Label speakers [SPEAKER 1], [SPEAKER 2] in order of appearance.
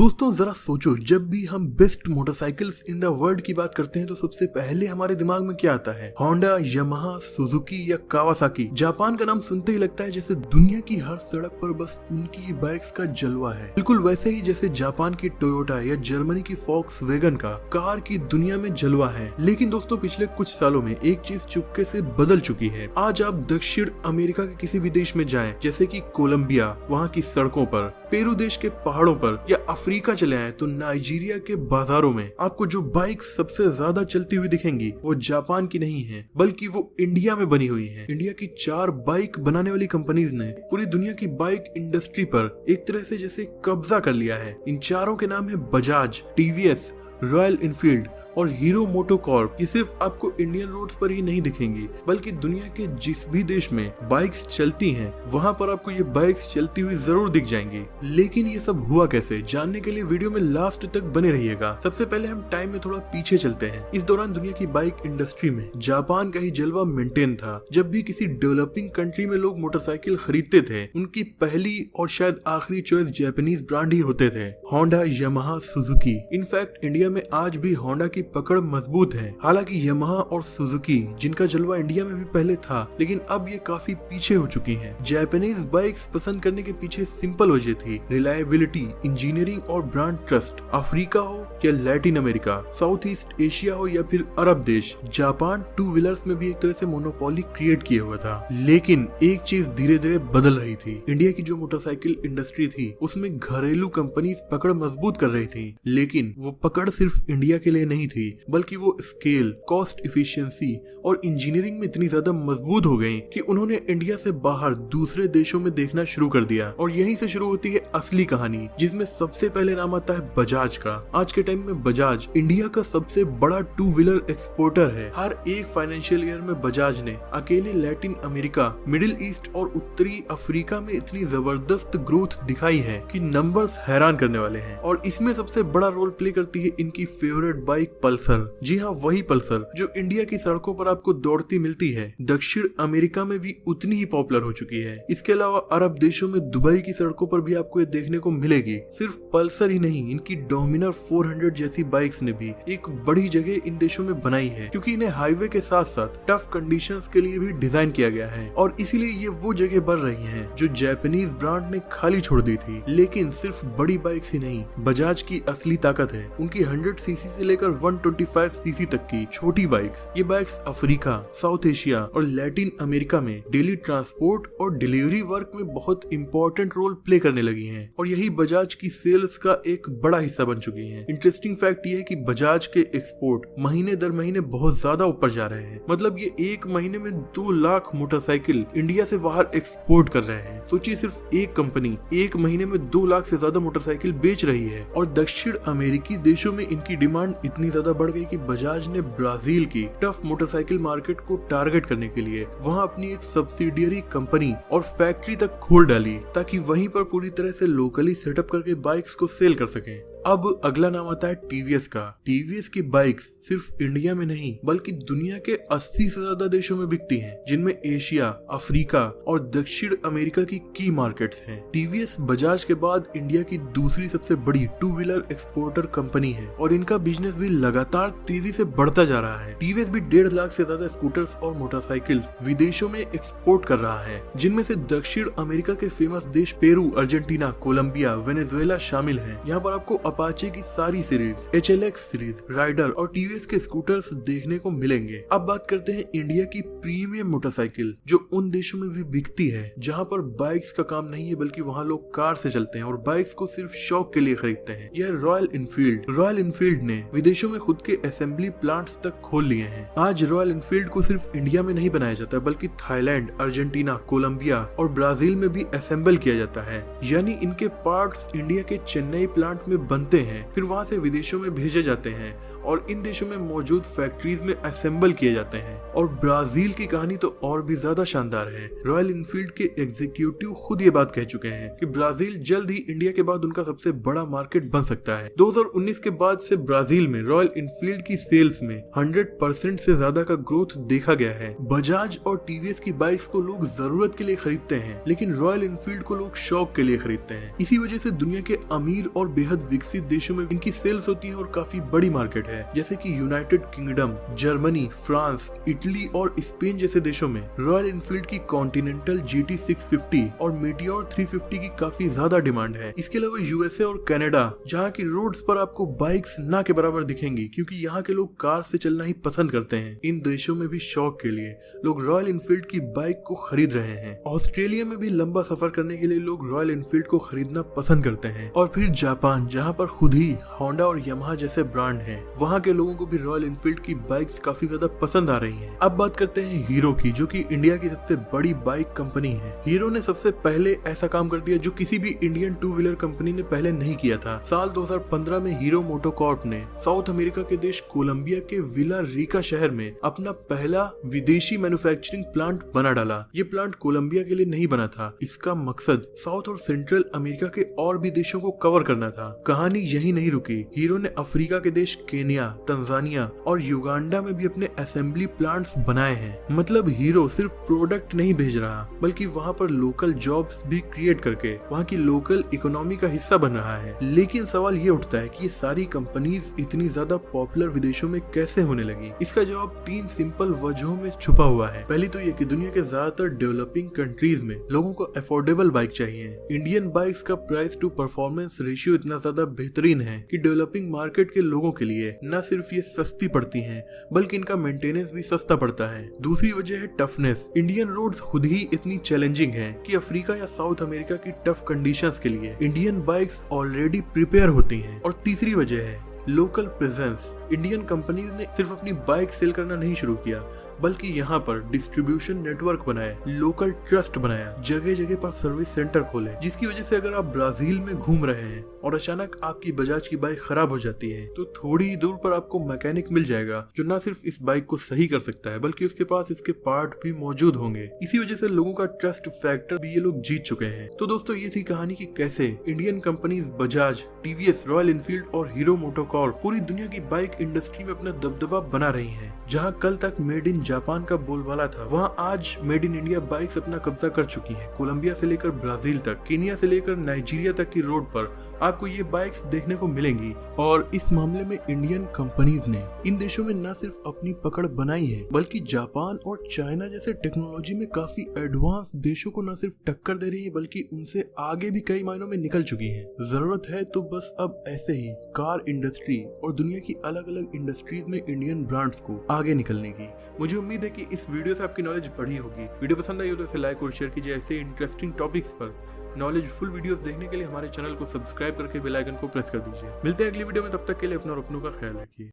[SPEAKER 1] दोस्तों जरा सोचो, जब भी हम best motorcycles in the world की बात करते हैं तो सबसे पहले हमारे दिमाग में क्या आता है? होंडा, यामाहा, सुजुकी या कावासाकी। जापान का नाम सुनते ही लगता है जैसे दुनिया की हर सड़क पर बस उनकी ही बाइक्स का जलवा है। बिल्कुल वैसे ही जैसे जापान की टोयोटा या जर्मनी की फॉक्सवैगन का कार की दुनिया में जलवा है। लेकिन दोस्तों पिछले कुछ सालों में एक चीज चुपके से बदल चुकी है। आज आप दक्षिण अमेरिका के किसी भी देश में जाएं, जैसे कि कोलंबिया, वहाँ की सड़कों पर, पेरू देश के पहाड़ों पर या अफ्रीका चले आए तो नाइजीरिया के बाजारों में आपको जो बाइक सबसे ज्यादा चलती हुई दिखेंगी वो जापान की नहीं है, बल्कि वो इंडिया में बनी हुई है। इंडिया की 4 बाइक बनाने वाली कंपनीज ने पूरी दुनिया की बाइक इंडस्ट्री पर एक तरह से जैसे कब्जा कर लिया है। इन चारों के नाम है बजाज, टीवीएस, रॉयल एनफील्ड और हीरो मोटोकॉर्प। ये सिर्फ आपको इंडियन रोड्स पर ही नहीं दिखेंगी, बल्कि दुनिया के जिस भी देश में बाइक्स चलती हैं वहां पर आपको ये बाइक्स चलती हुई जरूर दिख जाएंगी। लेकिन ये सब हुआ कैसे, जानने के लिए वीडियो में लास्ट तक बने रहिएगा। सबसे पहले हम टाइम में थोड़ा पीछे चलते हैं। इस दौरान दुनिया की बाइक इंडस्ट्री में जापान का ही जलवा मेंटेन था। जब भी किसी डेवलपिंग कंट्री में लोग मोटरसाइकिल खरीदते थे, उनकी पहली और शायद आखिरी चॉइस जापानीज ब्रांड ही होते थे, Honda, Yamaha, Suzuki. In fact India में आज भी होंडा की पकड़ मजबूत है। हालांकि यामाहा और सुजुकी, जिनका जलवा इंडिया में भी पहले था, लेकिन अब ये काफी पीछे हो चुकी हैं। जापानीज बाइक्स पसंद करने के पीछे सिंपल वजह थी, रिलायबिलिटी, इंजीनियरिंग और ब्रांड ट्रस्ट। अफ्रीका हो या Latin America, south east Asia हो या फिर अरब देश, जापान टू व्हीलर्स में भी एक तरह से मोनोपोली क्रिएट किया हुआ था। लेकिन एक चीज धीरे धीरे बदल रही थी। इंडिया की जो मोटरसाइकिल इंडस्ट्री थी उसमें घरेलू कंपनीज पकड़ मजबूत कर रही थी। लेकिन वो पकड़ सिर्फ इंडिया के लिए नहीं थी, बल्कि वो स्केल, कॉस्ट इफिशिएंसी और इंजीनियरिंग में इतनी ज्यादा मजबूत हो गई कि उन्होंने इंडिया से बाहर दूसरे देशों में देखना शुरू कर दिया। और यहीं से शुरू होती है असली कहानी, जिसमें सबसे पहले नाम आता है बजाज का। आज के टाइम में बजाज इंडिया का सबसे बड़ा टू व्हीलर एक्सपोर्टर है। हर एक फाइनेंशियल ईयर में बजाज ने अकेले लैटिन अमेरिका, मिडिल ईस्ट और उत्तरी अफ्रीका में इतनी जबरदस्त ग्रोथ दिखाई है कि नंबर्स हैरान करने वाले हैं। और इसमें सबसे बड़ा रोल प्ले करती है इनकी फेवरेट बाइक पल्सर। जी हाँ, वही पल्सर जो इंडिया की सड़कों पर आपको दौड़ती मिलती है, दक्षिण अमेरिका में भी उतनी ही पॉपुलर हो चुकी है। इसके अलावा अरब देशों में दुबई की सड़कों पर भी आपको ये देखने को मिलेगी। सिर्फ पल्सर ही नहीं, इनकी डोमिनर 400 जैसी बाइक्स ने भी एक बड़ी जगह इन देशों में बनाई है, क्योंकि इन्हें हाईवे के साथ साथ टफ कंडीशंस के लिए भी डिजाइन किया गया है। और इसीलिए ये वो जगह बन रही है जो जापानीज ब्रांड ने खाली छोड़ दी थी। लेकिन सिर्फ बड़ी बाइक्स ही नहीं, बजाज की असली ताकत है उनकी 100 सीसी से लेकर 125 सीसी तक की छोटी बाइक्स। ये बाइक्स अफ्रीका, साउथ एशिया और लैटिन अमेरिका में डेली ट्रांसपोर्ट और डिलीवरी वर्क में बहुत इंपॉर्टेंट रोल प्ले करने लगी हैं। और यही बजाज की सेल्स का एक बड़ा हिस्सा बन चुकी हैं। इंटरेस्टिंग फैक्ट ये है कि बजाज के एक्सपोर्ट महीने दर महीने बहुत ज्यादा ऊपर जा रहे हैं। मतलब ये एक महीने में 2 लाख मोटरसाइकिल इंडिया से बाहर एक्सपोर्ट कर रहे हैं। सोचिए, सिर्फ एक कंपनी एक महीने में 2 लाख से ज्यादा मोटरसाइकिल बेच रही है। और दक्षिण अमेरिकी देशों में इनकी डिमांड इतनी ज्यादा बढ़ गई कि बजाज ने ब्राजील की टफ मोटरसाइकिल मार्केट को टारगेट करने के लिए वहां अपनी एक सब्सिडियरी कंपनी और फैक्ट्री तक खोल डाली, ताकि वहीं पर पूरी तरह से लोकली सेटअप करके बाइक्स को सेल कर सकें। अब अगला नाम आता है टीवीएस का। टीवीएस की बाइक्स सिर्फ इंडिया में नहीं, बल्कि दुनिया के 80 से ज्यादा देशों में बिकती हैं, जिनमें एशिया, अफ्रीका और दक्षिण अमेरिका की मार्केट्स हैं। टीवीएस बजाज के बाद इंडिया की दूसरी सबसे बड़ी टू व्हीलर एक्सपोर्टर कंपनी है और इनका बिजनेस भी लगातार तेजी से बढ़ता जा रहा है। टीवीएस भी 1.5 लाख से ज्यादा स्कूटर्स और मोटरसाइकिल्स विदेशों में एक्सपोर्ट कर रहा है, जिनमें से दक्षिण अमेरिका के फेमस देश पेरू, अर्जेंटीना, कोलंबिया, वेनेजुएला शामिल हैं। यहाँ पर आपको अपाचे की सारी सीरीज, HLX सीरीज, राइडर और टीवीएस के स्कूटर्स देखने को मिलेंगे। अब बात करते हैं इंडिया की प्रीमियम मोटरसाइकिल, जो उन देशों में भी बिकती है जहाँ पर बाइक्स का काम नहीं है, बल्कि वहाँ लोग कार से चलते हैं और बाइक्स को सिर्फ शौक के लिए खरीदते हैं। यह रॉयल एनफील्ड। रॉयल एनफील्ड ने विदेशों में खुद के असेंबली प्लांट्स तक खोल लिए हैं। आज रॉयल एनफील्ड को सिर्फ इंडिया में नहीं बनाया जाता, बल्कि थाईलैंड, अर्जेंटीना, कोलंबिया और ब्राजील में भी असेंबल किया जाता है। यानी इनके पार्ट्स इंडिया के चेन्नई प्लांट में बनते हैं, फिर वहां से विदेशों में भेजे जाते हैं और इन देशों में मौजूद फैक्ट्रीज में असेंबल किए जाते हैं। और ब्राजील की कहानी तो और भी ज्यादा शानदार है। रॉयल एनफील्ड के एग्जीक्यूटिव खुद ये बात कह चुके हैं कि ब्राजील जल्द ही इंडिया के बाद उनका सबसे बड़ा मार्केट बन सकता है। 2019 के बाद से ब्राजील में रॉयल एनफील्ड की सेल्स में 100% से ज्यादा का ग्रोथ देखा गया है। बजाज और टीवीएस की बाइक्स को लोग जरूरत के लिए खरीदते हैं, लेकिन रॉयल एनफील्ड को लोग शौक के लिए खरीदते हैं। इसी वजह से दुनिया के अमीर और बेहद विकसित विकसित देशों में इनकी सेल्स होती है और काफी बड़ी मार्केट है, जैसे कि United kingdom, Germany, France, Italy और स्पेन जैसे देशों में रॉयल एनफील्ड की कॉन्टिनेंटल GT 650 और मीटियोर 350 की काफी ज्यादा डिमांड है। इसके अलावा USA और कनाडा, जहाँ की रोड्स पर आपको बाइक्स ना के बराबर दिखेंगी क्योंकि यहाँ के लोग कार से चलना ही पसंद करते हैं। इन देशों में भी शौक के लिए लोग रॉयल एनफील्ड की बाइक को खरीद रहे हैं। ऑस्ट्रेलिया में भी लंबा सफर करने के लिए लोग रॉयल एनफील्ड को खरीदना पसंद करते हैं। और फिर जापान, जहाँ पर खुद ही होंडा और यामाहा जैसे ब्रांड हैं, वहाँ के लोगों को भी रॉयल एनफील्ड की बाइक्स काफी ज्यादा पसंद आ रही हैं। अब बात करते हैं हीरो की, जो कि इंडिया की सबसे बड़ी बाइक कंपनी है। हीरो ने सबसे पहले ऐसा काम कर दिया जो किसी भी इंडियन टू व्हीलर कंपनी ने पहले नहीं किया था। साल 2015 में हीरो मोटोकॉर्प ने साउथ अमेरिका के देश कोलंबिया के विला रिका शहर में अपना पहला विदेशी मैन्युफैक्चरिंग प्लांट बना डाला। ये प्लांट कोलंबिया के लिए नहीं बना था, इसका मकसद साउथ और सेंट्रल अमेरिका के और भी देशों को कवर करना था। कहानी यही नहीं रुकी, हीरो ने अफ्रीका के देश केन्या, तंजानिया और युगांडा में भी अपने असेंबली प्लांट्स बनाए हैं। मतलब हीरो सिर्फ प्रोडक्ट नहीं भेज रहा, बल्कि वहाँ पर लोकल जॉब्स भी क्रिएट करके वहाँ की लोकल इकोनॉमी का हिस्सा बन रहा है। लेकिन सवाल ये उठता है कि ये सारी कंपनीज इतनी ज्यादा पॉपुलर विदेशों में कैसे होने लगी? इसका जवाब 3 सिंपल वजहों में छुपा हुआ है। पहली तो ये कि दुनिया के ज्यादातर डेवलपिंग कंट्रीज में लोगों को अफोर्डेबल बाइक चाहिए। इंडियन बाइक्स का प्राइस टू परफॉर्मेंस रेशियो इतना ज्यादा बेहतरीन है कि डेवलपिंग मार्केट के लोगों के लिए न सिर्फ ये सस्ती पड़ती हैं, बल्कि इनका मेंटेनेंस भी सस्ता पड़ता है। दूसरी वजह है टफनेस। इंडियन रोड्स खुद ही इतनी चैलेंजिंग हैं कि अफ्रीका या साउथ अमेरिका की टफ कंडीशंस के लिए इंडियन बाइक्स ऑलरेडी प्रिपेयर होती हैं। और तीसरी वजह है लोकल प्रेजेंस। इंडियन कंपनीज ने सिर्फ अपनी बाइक सेल करना नहीं शुरू किया, बल्कि यहाँ पर डिस्ट्रीब्यूशन नेटवर्क बनाए, लोकल ट्रस्ट बनाया, जगह जगह पर सर्विस सेंटर खोले, जिसकी वजह से अगर आप ब्राजील में घूम रहे हैं और अचानक आपकी बजाज की बाइक खराब हो जाती है, तो थोड़ी ही दूर पर आपको मैकेनिक मिल जाएगा जो न सिर्फ इस बाइक को सही कर सकता है, बल्कि उसके पास इसके पार्ट भी मौजूद होंगे। इसी वजह से लोगों का ट्रस्ट फैक्टर भी ये लोग जीत चुके हैं। तो दोस्तों, ये थी कहानी की कैसे Indian companies Bajaj, TVS, royal Enfield और हीरो मोटोकॉर्प पूरी दुनिया की बाइक इंडस्ट्री में अपना दबदबा बना रही है। जहाँ कल तक मेड इन जापान का बोलबाला था, वहाँ आज मेड इन इंडिया बाइक्स अपना कब्जा कर चुकी हैं। कोलंबिया से लेकर ब्राजील तक, केन्या से लेकर नाइजीरिया तक की रोड पर आपको ये बाइक्स देखने को मिलेंगी। और इस मामले में इंडियन कंपनीज ने इन देशों में न सिर्फ अपनी पकड़ बनाई है, बल्कि जापान और चाइना जैसे टेक्नोलॉजी में काफी एडवांस देशों को न सिर्फ टक्कर दे रही है, बल्कि उनसे आगे भी कई मायनों में निकल चुकी है। जरूरत है तो बस अब ऐसे ही कार इंडस्ट्री और दुनिया की अलग अलग इंडस्ट्रीज में इंडियन ब्रांड्स को आगे निकलने की। मुझे उम्मीद है कि इस वीडियो से आपकी नॉलेज बढ़ी होगी। वीडियो पसंद आई हो तो इसे लाइक और शेयर कीजिए। ऐसे इंटरेस्टिंग टॉपिक्स पर नॉलेजफुल वीडियोस देखने के लिए हमारे चैनल को सब्सक्राइब करके बेल आइकन को प्रेस कर दीजिए। मिलते हैं अगली वीडियो में, तब तक के लिए अपना और अपनों का ख्याल रखिए।